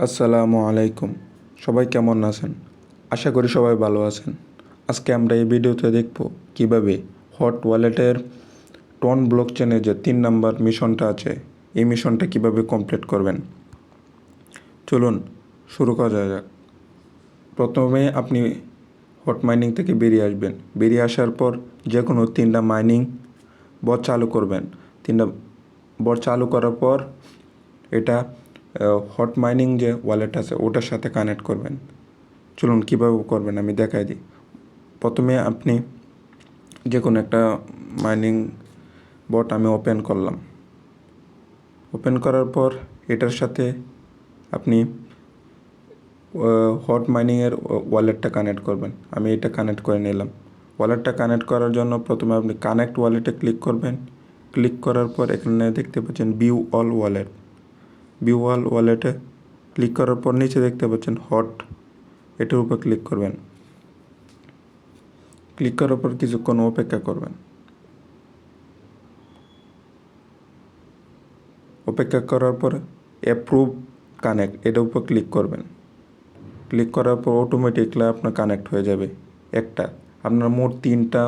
আসসালামু আলাইকুম। সবাই কেমন আছেন? আশা করি সবাই ভালো আছেন। আজকে আমরা এই ভিডিওতে দেখব কিভাবে হট ওয়ালেটের টন ব্লকচেনের যে 3 নাম্বার মিশনটা আছে এই মিশনটা কিভাবে কমপ্লিট করবেন। চলুন শুরু করা যাক। প্রথমে আপনি হট মাইনিং থেকে বেরিয়ে আসবেন। বেরিয়ে আসার পর যে কোনো 3টা মাইনিং বট চালু করবেন। 3টা বট চালু করার পর এটা হট মাইনিং যে ওয়ালেট আছে ওটার সাথে কানেক্ট করবেন। চলুন কীভাবে করবেন আমি দেখাই দিই। প্রথমে আপনি যে কোনো একটা মাইনিং বট আমি ওপেন করলাম। ওপেন করার পর এটার সাথে আপনি হট মাইনিংয়ের ওয়ালেটটা কানেক্ট করবেন। আমি এটা কানেক্ট করে নিলাম। ওয়ালেটটা কানেক্ট করার জন্য প্রথমে আপনি কানেক্ট ওয়ালেটে ক্লিক করবেন। ক্লিক করার পর এখানে দেখতে পাচ্ছেন view all wallet. View all ওয়ালেটে ক্লিক করার পর নিচে দেখতে পাচ্ছেন হট, এটার উপর ক্লিক করবেন। ক্লিক করার পর কিছুক্ষণ অপেক্ষা করবেন। অপেক্ষা করার পর অ্যাপ্রুভ কানেক্ট এটার উপর ক্লিক করবেন। ক্লিক করার পর অটোমেটিকলি আপনার কানেক্ট হয়ে যাবে। আপনার মোট 3টা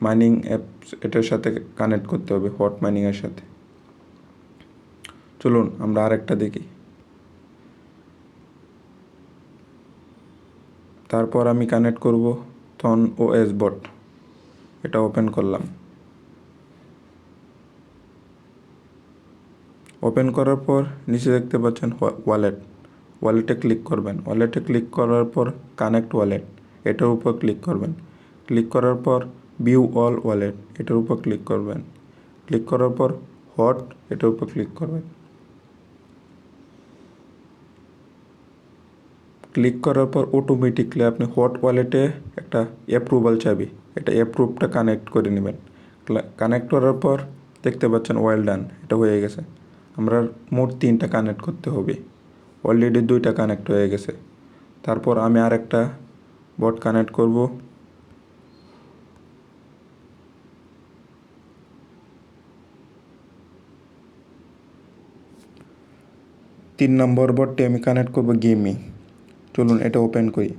মাইনিং অ্যাপস এটার সাথে কানেক্ট করতে হবে হট মাইনিংয়ের সাথে। চলুন আমরা আরেকটা দেখি। তারপর আমি কানেক্ট করব থন ওএস বট। এটা ওপেন করলাম। ওপেন করার পর নিচে দেখতে পাচ্ছেন ওয়ালেটে ক্লিক করবেন। ওয়ালেটে ক্লিক করার পর কানেক্ট ওয়ালেট এটার উপর ক্লিক করবেন। ক্লিক করার পর ভিউ অল ওয়ালেট এটার উপর ক্লিক করবেন। ক্লিক করার পর হট এটার উপর ক্লিক করবেন। ক্লিক করার পর অটোমেটিকলি আপনি হট ওয়ালেটে একটা অ্যাপ্রুভাল চাবি, এটা অ্যাপ্রুভটা কানেক্ট করে নেবেন। কানেক্ট করার পর দেখতে পাচ্ছেন ওয়েল ডান, এটা হয়ে গেছে। আমরা মোট 3টা কানেক্ট করতে হবে। অলরেডি 2টা কানেক্ট হয়ে গেছে। তারপর আমি আরেকটা বট কানেক্ট করব। তিন নম্বর বটটি আমি কানেক্ট করব গেমে। চলুন এটা ওপেন করি।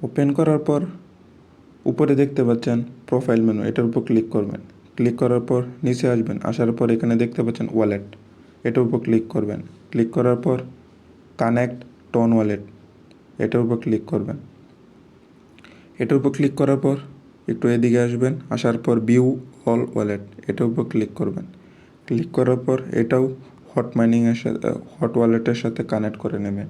ওপেন করার পর উপরে দেখতে পাচ্ছেন প্রোফাইল মেনু, এটার উপর ক্লিক করবেন। ক্লিক করার পর নিচে আসবেন। আসার পর এখানে দেখতে পাচ্ছেন ওয়ালেট, এটার উপর ক্লিক করবেন। ক্লিক করার পর কানেক্ট টন ওয়ালেট এটার উপর ক্লিক করবেন। এটার উপর ক্লিক করার পর একটু এদিকে আসবেন। আসার পর ভিউ অল ওয়ালেট এটার উপর ক্লিক করবেন। ক্লিক করার পর এটাও হট মাইনিংয়ের সাথে হট ওয়ালেটের সাথে কানেক্ট করে নেবেন।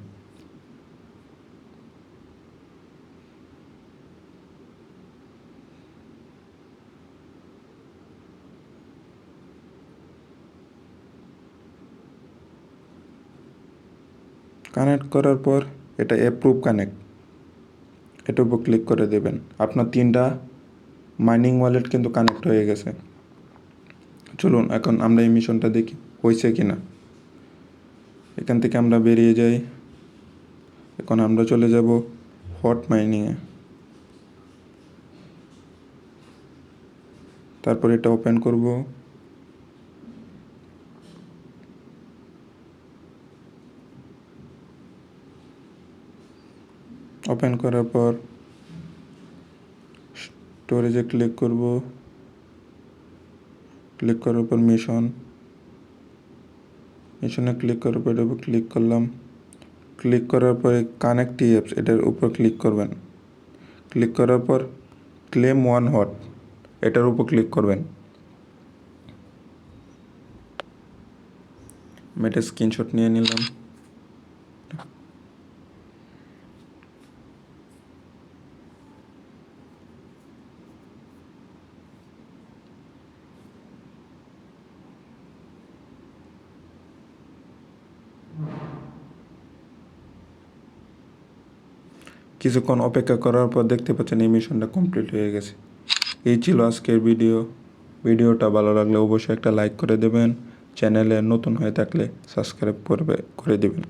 কানেক্ট করার পর এটা অ্যাপ্রুভ কানেক্ট এটার উপর ক্লিক করে দেবেন। আপনার 3টা মাইনিং ওয়ালেট কিন্তু কানেক্ট হয়ে গেছে। চলুন এখন আমরা এই মিশনটা দেখি হয়েছে কি না। এখান থেকে আমরা বেরিয়ে যাই। এখন আমরা চলে যাব হট মাইনিংয়ে। তারপর এটা ওপেন করব। ওপেন করার পর স্টোরেজে ক্লিক করব। ক্লিক করার পর মিশনে ক্লিক করার পর এটার উপর ক্লিক করলাম। ক্লিক করার পরে কানেক্ট অ্যাপস এটার উপর ক্লিক করবেন। ক্লিক করার পর ক্লেম ওয়ান হট এটার উপর ক্লিক করবেন। আমি এটা স্ক্রিনশট নিয়ে নিলাম। কিছুক্ষণ অপেক্ষা করার পর দেখতে পাচ্ছেন এই মিশনটা কমপ্লিট হয়ে গেছে। এই ছিল আজকের ভিডিওটা ভালো লাগলে অবশ্যই একটা লাইক করে দেবেন। চ্যানেলে নতুন হয়ে থাকলে সাবস্ক্রাইব করে দেবেন।